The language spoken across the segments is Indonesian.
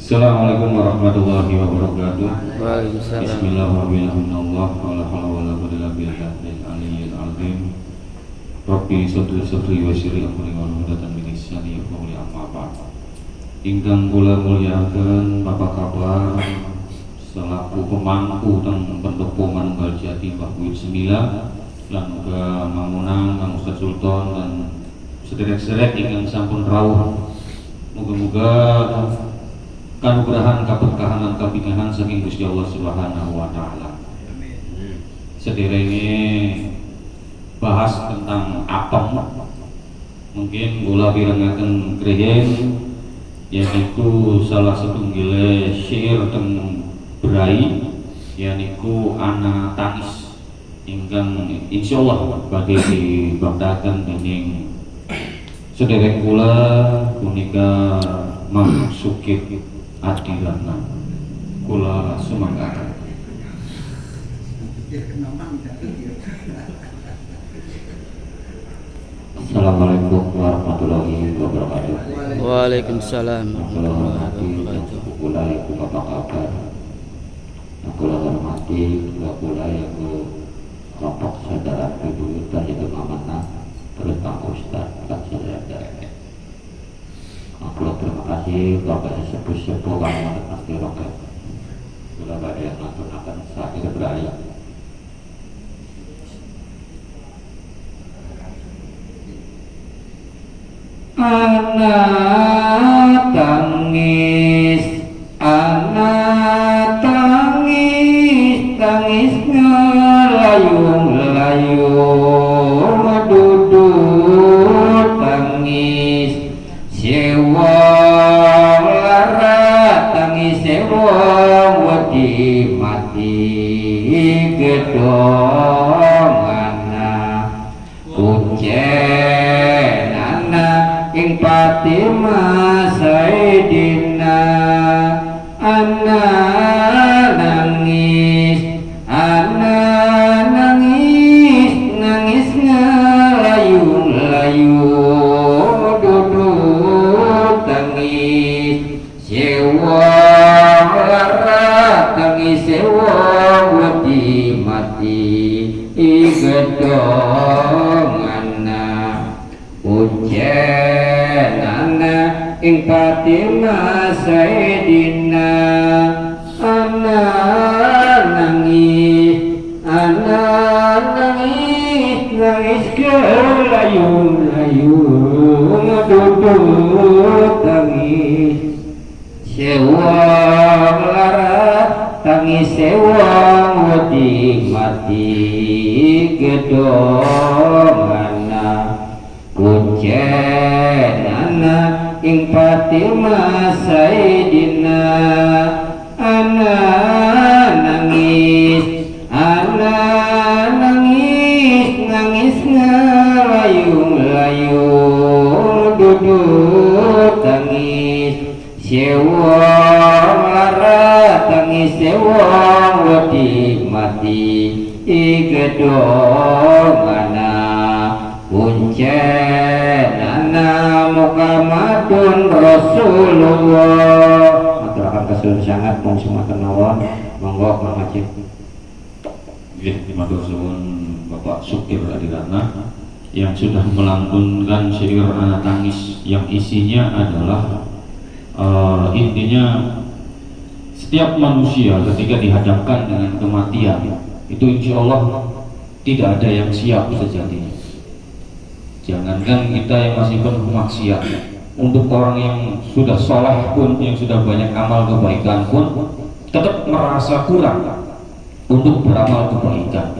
Assalamualaikum warahmatullahi wabarakatuh. Waalaikumsalam. Bismillahirrahmanirrahim. Wala haula wala quwwata illa billahil aliyyil azim. Rabbi sadri wa yassir amri wahlul 'uqdatam min lisani yafqahu qawli. Amma ba'd. Ingkang kula mulyakaken Bapak Kabar selaku pemangku teng pendopo Manunggal Jati Mbah Buyut Semila lan uga Mamunang Kang Ustaz Sultan dan sederek-sederek ingkang sampun rawuh. Muga-muga kanugrahan, keberkahan dan kebingahan saking Gusti Allah Subhanahu wa taala. Sederenge bahas tentang apem. Mungkin kula pirengaken kriyen yaitu salah setunggile syair teng Brai yaitu Ana Tangis ingkang insyaallah badhe dibabdaken dening sederek kula punika Mang Sukir Adilana. Kula sumangga. Assalamualaikum warahmatullahi wabarakatuh. Waalaikumsalam Warahmatullahi warahmatullahi wabarakatuh. Kula iku Bapak Kabar. Kula hormati kula iku kelompok saudara bebuyutan yaitu amanah terus Kang Ustaz Kang Saudara. Kula terima kasih Bapak sepuh-sepuh kang wonten ing roket. Kula badhe ngaturaken saking beraya. Anak tangis, anak tangis, tangis ngelayung-layung duduk tangis sewang lara tangis sewang wedi mati gedong anak kuncen anak ing Fatimah Sayyidina anak nangis nangis ngelayung-layung duduk tangis sewang lara tangis sewang wedi mati gedong anak ujen anak ing Fatimah Sayyidina anak nangis nangis gelayung-layung duduk tangis sewang lara tangis sewang wedi mati gedong anak kuncen anak ing Fatimah Sayyidina anak nangis nangis ngelayung-layung duduk tangis sewang lara tangis sewang wedi mati gedong anak kuncen anak Muhammadun Rasulullah. Aturaken kesuwun sangat mong sumaken mawon. Monggo Mang Acik. Nggih, matur suwun Bapak Sukir Adilana yang sudah melantunkan syair Anak Tangis yang isinya adalah intinya setiap manusia ketika dihadapkan dengan kematian itu insya Allah tidak ada yang siap sejatinya. Jangankan kita yang masih penuh maksiat, untuk orang yang sudah soleh pun, yang sudah banyak amal kebaikan pun tetap merasa kurang untuk beramal kebaikan.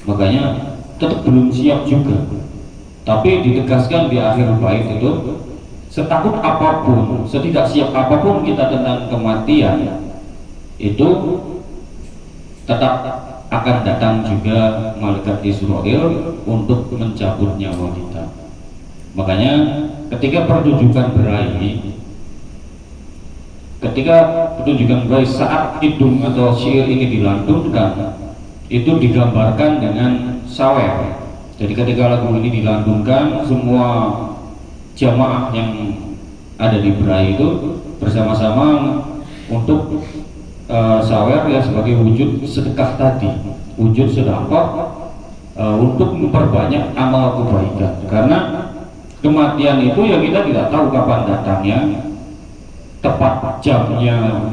Makanya tetap belum siap juga. Tapi ditegaskan di akhir bait itu, setakut apapun, setidak siap apapun kita tentang kematian, itu tetap akan datang juga malaikat Israel untuk mencabut nyawa kita. Makanya ketika pertunjukan berai saat kidung atau syair ini dilantunkan, itu digambarkan dengan sawer. Jadi ketika lagu ini dilantunkan, semua jamaah yang ada di berai itu bersama-sama untuk sawer ya sebagai wujud sedekah tadi, wujud sedekah untuk memperbanyak amal kebaikan. Karena kematian itu ya kita tidak tahu kapan datangnya, tepat jamnya,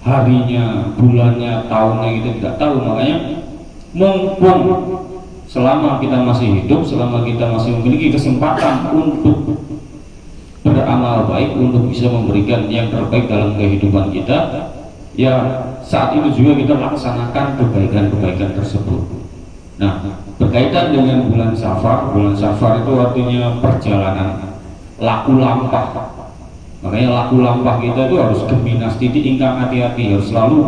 harinya, bulannya, tahunnya kita tidak tahu. Makanya mumpung selama kita masih hidup, selama kita masih memiliki kesempatan untuk beramal baik, untuk bisa memberikan yang terbaik dalam kehidupan kita, ya saat itu juga kita laksanakan kebaikan-kebaikan tersebut. Nah, berkaitan dengan bulan Safar itu artinya perjalanan laku lampah. Makanya laku lampah kita itu harus geminas titik ingkang hati-hati, harus selalu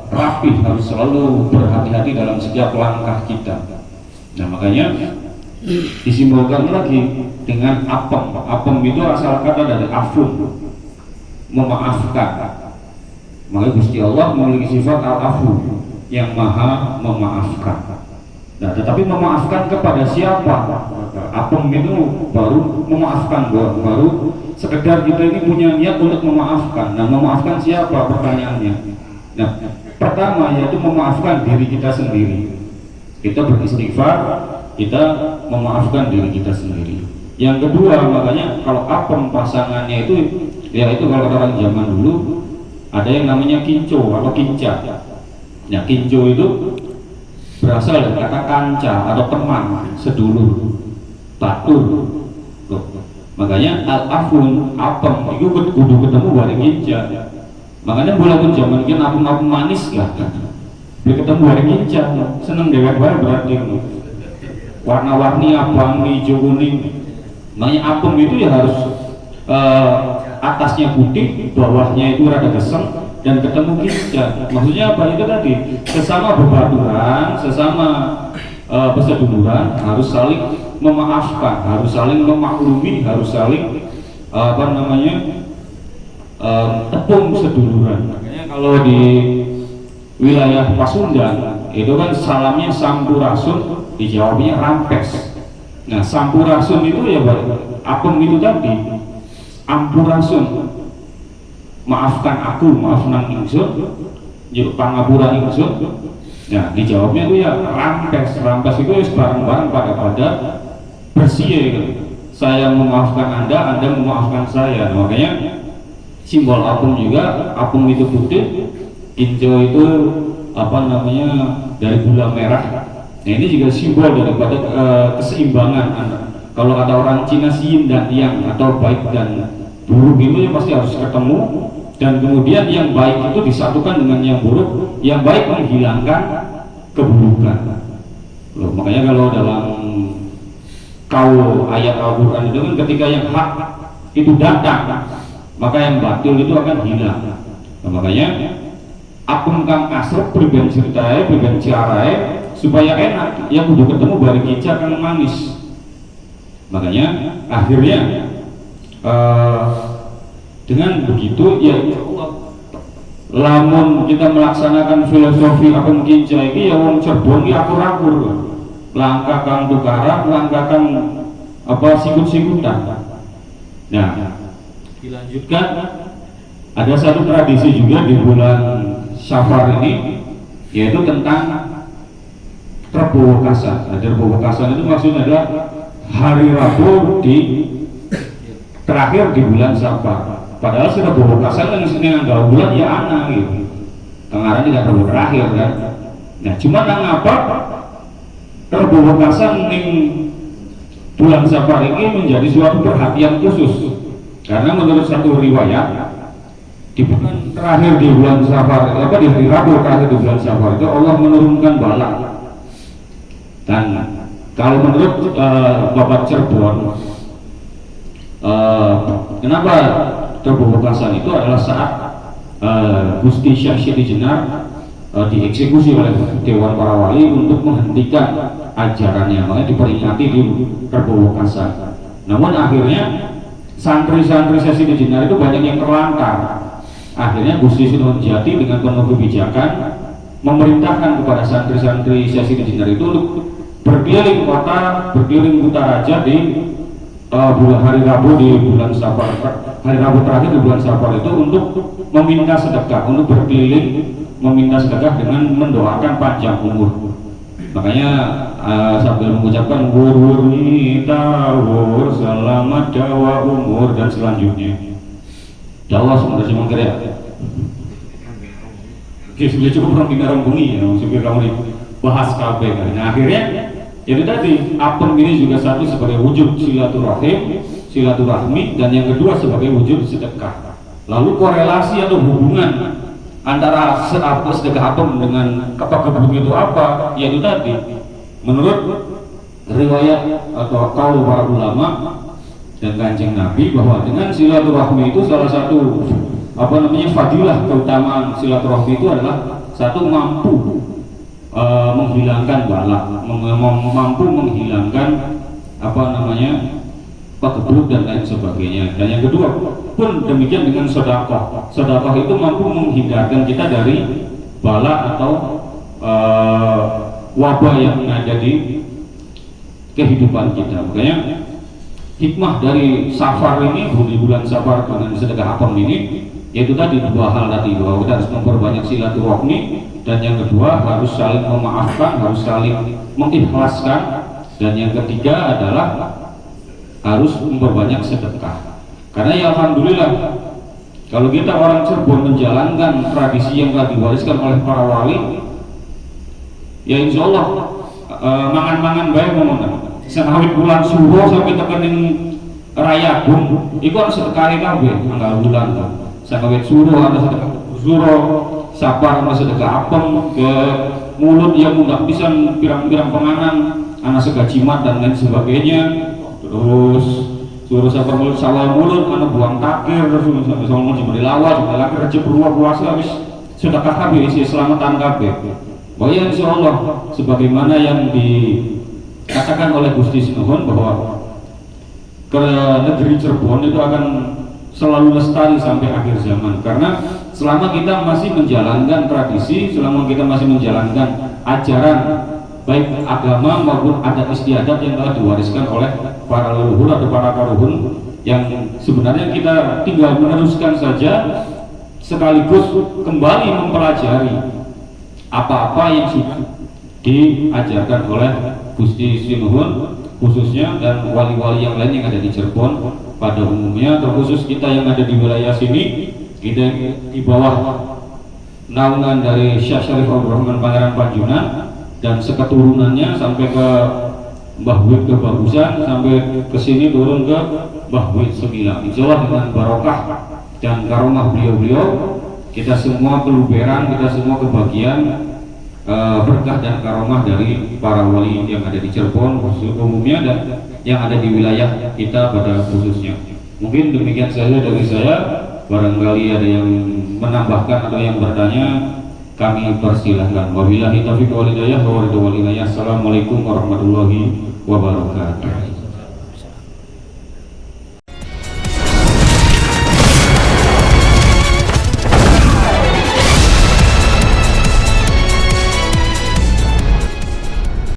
rapi, harus selalu berhati-hati dalam setiap langkah kita. Nah, makanya disimbolkan lagi dengan apem. Apem itu asal kata dari afun, memaafkan. Maka Gusti Allah memiliki sifat al-afu, yang maha memaafkan. Nah, tetapi memaafkan kepada siapa? Apem itu baru memaafkan, baru sekedar kita ini punya niat untuk memaafkan. Nah, memaafkan siapa? Pertanyaannya. Nah, pertama yaitu memaafkan diri kita sendiri. Kita beristighfar, kita memaafkan diri kita sendiri. Yang kedua, makanya kalau apem pasangannya itu, ya itu kalau orang zaman dulu ada yang namanya kinco atau kinca. Nah, kinco itu berasal dari kata kanca atau teman, sedulur, batur. Loh. Makanya al-afun, apem itu kudu ketemu bareng kinca. Makanya walaupun zaman ini apem-apem manis kan, dia ketemu bareng kinca, seneng dewek bareng berarti. Warna-warni abang, hijau, kuning. Makanya apem itu ya harus atasnya putih, bawahnya itu rada geseng, dan ketemu kinca. Maksudnya apa itu tadi? Sesama berbaturan, sesama peseduluran harus saling memaafkan, harus saling memaklumi, harus saling tepung seduluran. Makanya kalau di wilayah Pasundan itu kan salamnya sampurasun, dijawabnya rampes. Nah, sampurasun itu ya apem itu tadi, ampurasun, maafkan aku, maafkan ingsun, yuk pangapura ingsun. Nah, dijawabnya itu ya rampes. Rampes itu ya barang-barang pada bersih gitu. Saya memaafkan Anda memaafkan saya. Nah, makanya simbol apem juga, apem itu putih, kinjo itu dari gula merah. Nah, ini juga simbol daripada keseimbangan. Kalau kata orang Cina yin dan yang, atau baik dan buruk itu ya pasti harus ketemu, dan kemudian yang baik itu disatukan dengan yang buruk, yang baik menghilangkan keburukan. Loh, makanya kalau dalam kaul ayat Al-Quran itu kan ketika yang hak itu datang, maka yang batil itu akan hilang. Nah, makanya akun kang asrep berben ceritain, berben ciarai supaya enak, yang udah ketemu bareng kinca kan manis. Makanya akhirnya dengan begitu ya insya Allah, lamun kita melaksanakan filosofi akun kinca ini ya wong Cirebon ini akur-akur, langkah kang tukaran, langkah kang sikut-sikutan. Nah, dilanjutkan ada satu tradisi juga di bulan Safar ini, yaitu tentang Rebo Wekasan. Nah, Rebo Wekasan itu maksudnya adalah hari Rabu terakhir di bulan Safar. Padahal sudah Rebo Wekasan yang seneng nggak bulan ya anak gitu. Tengaran tidak Rebo terakhir kan. Nah, cuma apa Rebo Wekasan ning bulan Safar ini menjadi suatu perhatian khusus. Karena menurut satu riwayat di bulan terakhir di bulan Safar, di hari Rabu terakhir di bulan Safar itu Allah menurunkan bala. Dan kalau menurut Bapak Cirebon, kenapa Rebo Wekasan itu adalah saat Gusti Syekh Siti Jenar dieksekusi oleh Dewan Para Wali untuk menghentikan ajarannya, makanya diperingati di Rebo Wekasan. Namun akhirnya santri-santri Syekh Siti Jenar itu banyak yang terlantar. Akhirnya Gusti Sunan Jati dengan penuh kebijakan memerintahkan kepada santri-santri Syekh Siti Jenar itu untuk berkeliling kota, berkeliling Kutaraja di bulan hari Rabu di bulan Safar, hari Rabu terakhir di bulan Safar itu untuk meminta sedekah, untuk berkeliling meminta sedekah dengan mendoakan panjang umur. Makanya sambil mengucapkan wurni tawur selamat dawa umur dan selanjutnya. Dawa sebenarnya mengkira. Oke, sudah cukup orang pindah bunyi ya, supaya kamu bahas kabeh. Nah akhirnya jadi tadi apem ini juga satu sebagai wujud silaturahmi, dan yang kedua sebagai wujud sedekah. Lalu korelasi atau hubungan antara sedekah apem dengan kebun itu apa? Yaitu tadi menurut riwayat atau kaul para ulama dan Kanjeng Nabi bahwa dengan silaturahmi itu salah satu fadilah keutamaan silaturahmi itu adalah satu mampu menghilangkan bala, mampu menghilangkan keburukan dan lain sebagainya. Dan yang kedua pun demikian dengan sedekah. Sedekah itu mampu menghindarkan kita dari bala atau wabah yang ada di kehidupan kita. Makanya hikmah dari Safar ini, di bulan Safar dengan sedekah apem ini, yaitu tadi dua hal tadi, bahwa kita harus memperbanyak silaturahmi, dan yang kedua harus saling memaafkan, harus saling mengikhlaskan, dan yang ketiga adalah harus memperbanyak sedekah. Karena ya alhamdulillah kalau kita orang Cirebon menjalankan tradisi yang telah diwariskan oleh para wali, ya insya Allah mangan-mangan baik ngomong senawit bulan suruh sampai tekening raya bung itu harus sedekah kabeh tanggal bulan senawit suruh ada sedekah suruh sabar ada sedekah apem ke mulut yang nggak bisa pirang-pirang penganan anak segajimat dan lain sebagainya. Terus suruh sabar mulut sawal mulut mana buang takir, terus sawal mulut cuma dilawat cuma lagi rejep ruah puasa habis sedekah kabeh isi selamatan kabeh. Bahwa insya Allah sebagaimana yang dikatakan oleh Gusti Sinuhun bahwa ke negeri Cirebon itu akan selalu lestari sampai akhir zaman, karena selama kita masih menjalankan tradisi, selama kita masih menjalankan ajaran baik agama maupun adat istiadat yang telah diwariskan oleh para leluhur atau para karuhun, yang sebenarnya kita tinggal meneruskan saja sekaligus kembali mempelajari apa-apa yang sudah diajarkan oleh Gusti Sinuhun khususnya, dan wali-wali yang lain yang ada di Cirebon pada umumnya, terkhusus kita yang ada di wilayah sini, kita di bawah naungan dari Syekh Syarif Abdul Rahman Pangeran Panjunan dan seketurunannya sampai ke Mbah Wid Kebagusan, sampai ke sini turun ke Mbah Wid Sembilan. Insya Allah dengan barokah dan karomah beliau-beliau kita semua keluberan, kita semua kebagian berkah dan karomah dari para wali yang ada di Cirebon khusus umumnya dan yang ada di wilayah kita pada khususnya. Mungkin demikian saja dari saya. Barangkali ada yang menambahkan atau yang bertanya, kami persilahkan. Wabillahi taufiq wal hidayah. Assalamualaikum warahmatullahi wabarakatuh.